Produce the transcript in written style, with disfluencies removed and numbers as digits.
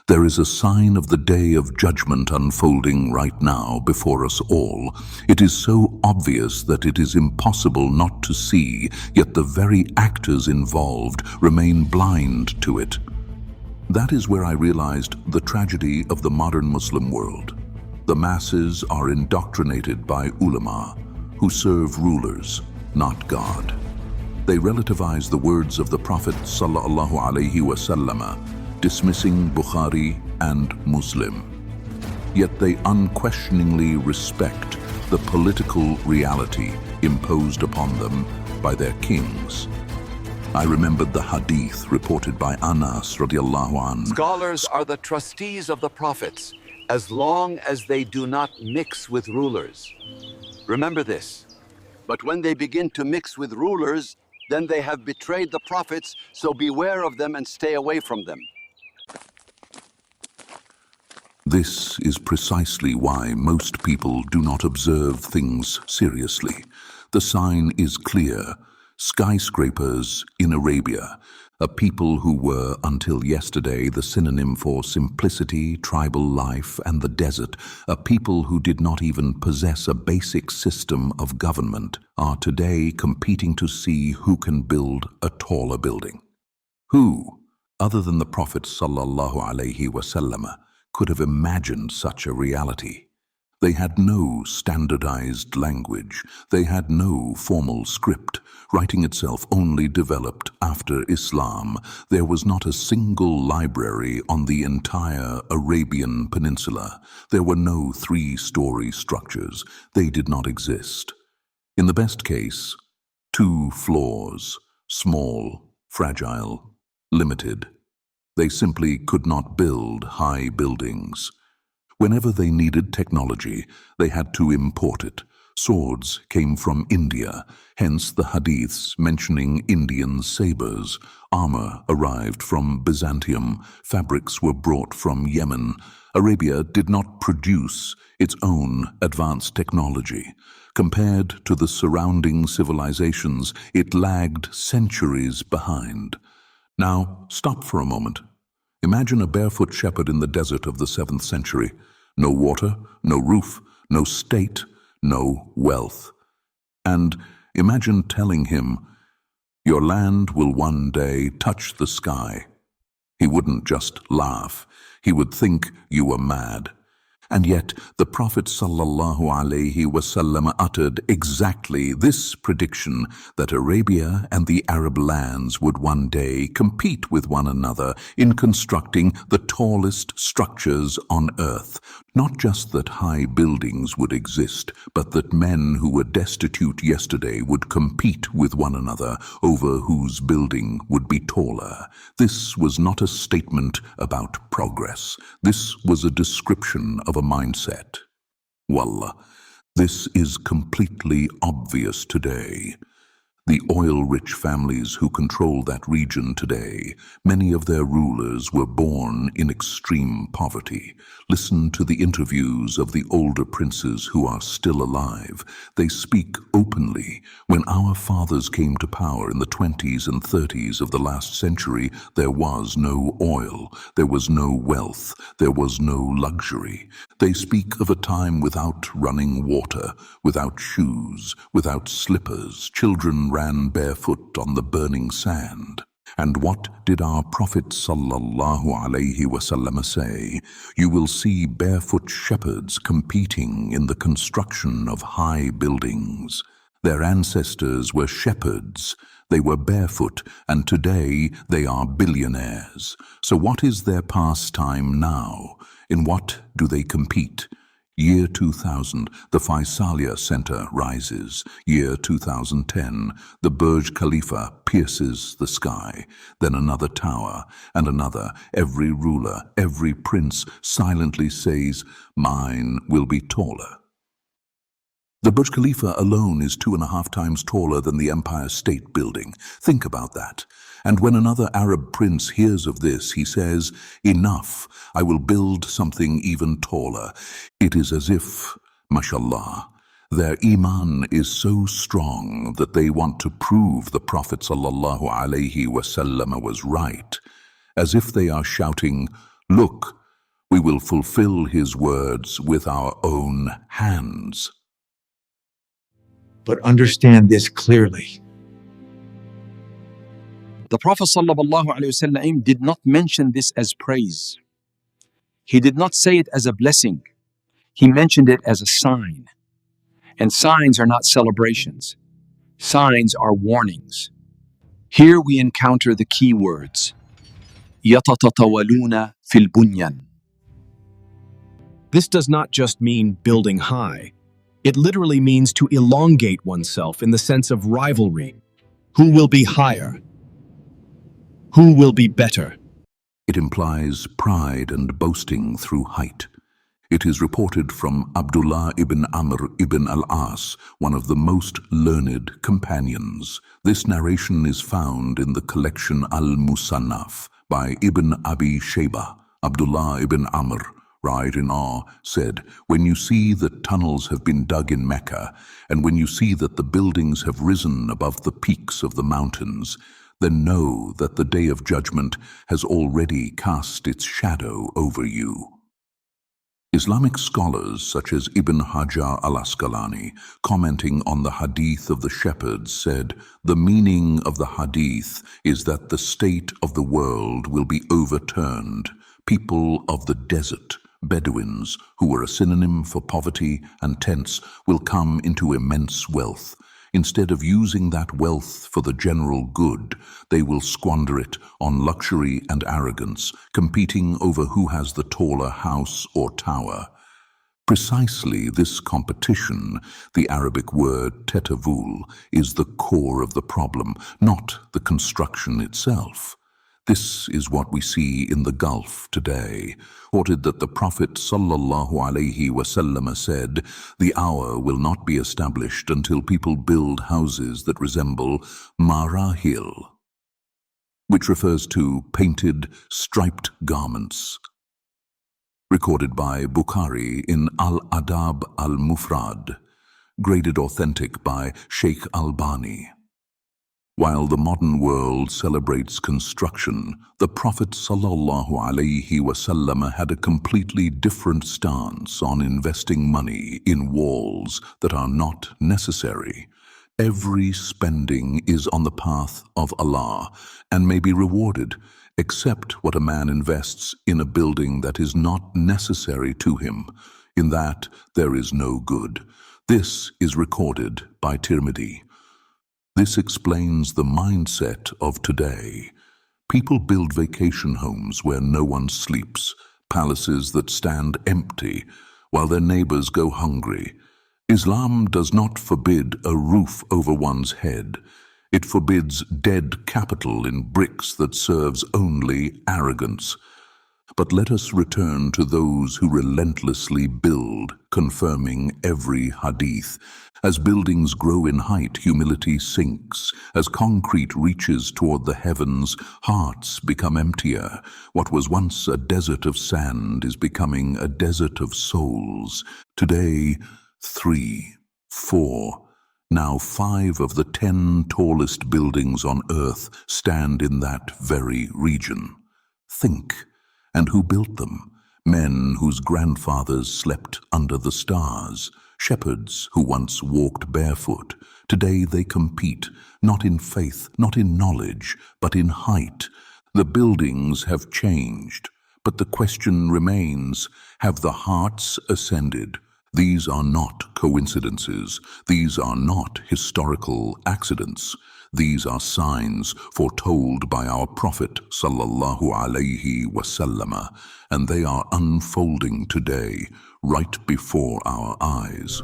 There is a sign of the day of judgment unfolding right now before us all. It is so obvious that it is impossible not to see, yet the very actors involved remain blind to it. That is where I realized the tragedy of the modern Muslim world. The masses are indoctrinated by Ulema, who serve rulers, not God. They relativize the words of the Prophet ﷺ, dismissing Bukhari and Muslim. Yet they unquestioningly respect the political reality imposed upon them by their kings. I remembered the hadith reported by Anas radiallahu anhu. Scholars are the trustees of the prophets, as long as they do not mix with rulers. Remember this. But when they begin to mix with rulers, then they have betrayed the prophets, so beware of them and stay away from them. This is precisely why most people do not observe things seriously. The sign is clear. Skyscrapers in Arabia, a people who were until yesterday the synonym for simplicity, tribal life, and the desert, a people who did not even possess a basic system of government, are today competing to see who can build a taller building. Who, other than the Prophet ﷺ, could have imagined such a reality? They had no standardized language. They had no formal script. Writing itself only developed after Islam. There was not a single library on the entire Arabian Peninsula. There were no three-story structures. They did not exist. In the best case, 2 floors, small, fragile, limited. They simply could not build high buildings. Whenever they needed technology, they had to import it. Swords came from India, hence the hadiths mentioning Indian sabers. Armor arrived from Byzantium. Fabrics were brought from Yemen. Arabia did not produce its own advanced technology. Compared to the surrounding civilizations, it lagged centuries behind. Now, stop for a moment. Imagine a barefoot shepherd in the desert of the 7th century. No water, no roof, no state, no wealth. And imagine telling him, "Your land will one day touch the sky." He wouldn't just laugh. He would think you were mad. And yet, the Prophet ﷺ uttered exactly this prediction, that Arabia and the Arab lands would one day compete with one another in constructing the tallest structures on earth. Not just that high buildings would exist, but that men who were destitute yesterday would compete with one another over whose building would be taller. This was not a statement about progress. This was a description of a mindset. Wallah, this is completely obvious today. The oil-rich families who control that region today, many of their rulers were born in extreme poverty. Listen to the interviews of the older princes who are still alive. They speak openly. When our fathers came to power in the 20s and 30s of the last century, there was no oil, there was no wealth, there was no luxury. They speak of a time without running water, without shoes, without slippers. Children ran barefoot on the burning sand. And what did our Prophet ﷺ say? You will see barefoot shepherds competing in the construction of high buildings. Their ancestors were shepherds. They were barefoot, and today they are billionaires. So what is their pastime now? In what do they compete? Year 2000, the Faisalia Center rises. Year 2010, the Burj Khalifa pierces the sky. Then another tower, and another. Every ruler, every prince silently says, "Mine will be taller." The Burj Khalifa alone is 2.5 times taller than the Empire State Building. Think about that. And when another Arab prince hears of this, he says, "Enough, I will build something even taller." It is as if, mashallah, their iman is so strong that they want to prove the Prophet ﷺ was right. As if they are shouting, Look, we will fulfill his words with our own hands. But understand this clearly. The Prophet ﷺ did not mention this as praise. He did not say it as a blessing. He mentioned it as a sign. And signs are not celebrations. Signs are warnings. Here we encounter the key words. Yatatawaluna fil bunyan. This does not just mean building high. It literally means to elongate oneself in the sense of rivalry. Who will be higher? Who will be better? It implies pride and boasting through height. It is reported from Abdullah ibn Amr ibn al-As, one of the most learned companions. This narration is found in the collection Al-Musannaf by Ibn Abi Shaybah. Abdullah ibn Amr, right in awe, said, "When you see that tunnels have been dug in Mecca, and when you see that the buildings have risen above the peaks of the mountains, then know that the day of judgment has already cast its shadow over you." Islamic scholars such as Ibn Hajar al-Asqalani, commenting on the Hadith of the Shepherds, said, "The meaning of the Hadith is that the state of the world will be overturned. People of the desert, Bedouins, who were a synonym for poverty and tents, will come into immense wealth. Instead of using that wealth for the general good, they will squander it on luxury and arrogance, competing over who has the taller house or tower." Precisely this competition, the Arabic word tetavul, is the core of the problem, not the construction itself. This is what we see in the Gulf today. Reported that the Prophet ﷺ said, "The hour will not be established until people build houses that resemble marahil," which refers to painted, striped garments. Recorded by Bukhari in Al-Adab al-Mufrad, graded authentic by Sheikh Albani. While the modern world celebrates construction, the Prophet ﷺ had a completely different stance on investing money in walls that are not necessary. Every spending is on the path of Allah and may be rewarded, except what a man invests in a building that is not necessary to him. In that there is no good. This is recorded by Tirmidhi. This explains the mindset of today. People build vacation homes where no one sleeps, palaces that stand empty while their neighbors go hungry. Islam does not forbid a roof over one's head. It forbids dead capital in bricks that serves only arrogance. But let us return to those who relentlessly build, confirming every hadith. As buildings grow in height, humility sinks. As concrete reaches toward the heavens, hearts become emptier. What was once a desert of sand is becoming a desert of souls. Today, 3, 4, now 5 of the 10 tallest buildings on earth stand in that very region. Think. And who built them? Men whose grandfathers slept under the stars. Shepherds who once walked barefoot. Today they compete, not in faith, not in knowledge, but in height. The buildings have changed, but the question remains, have the hearts ascended? These are not coincidences. These are not historical accidents. These are signs foretold by our Prophet ﷺ, and they are unfolding today, right before our eyes.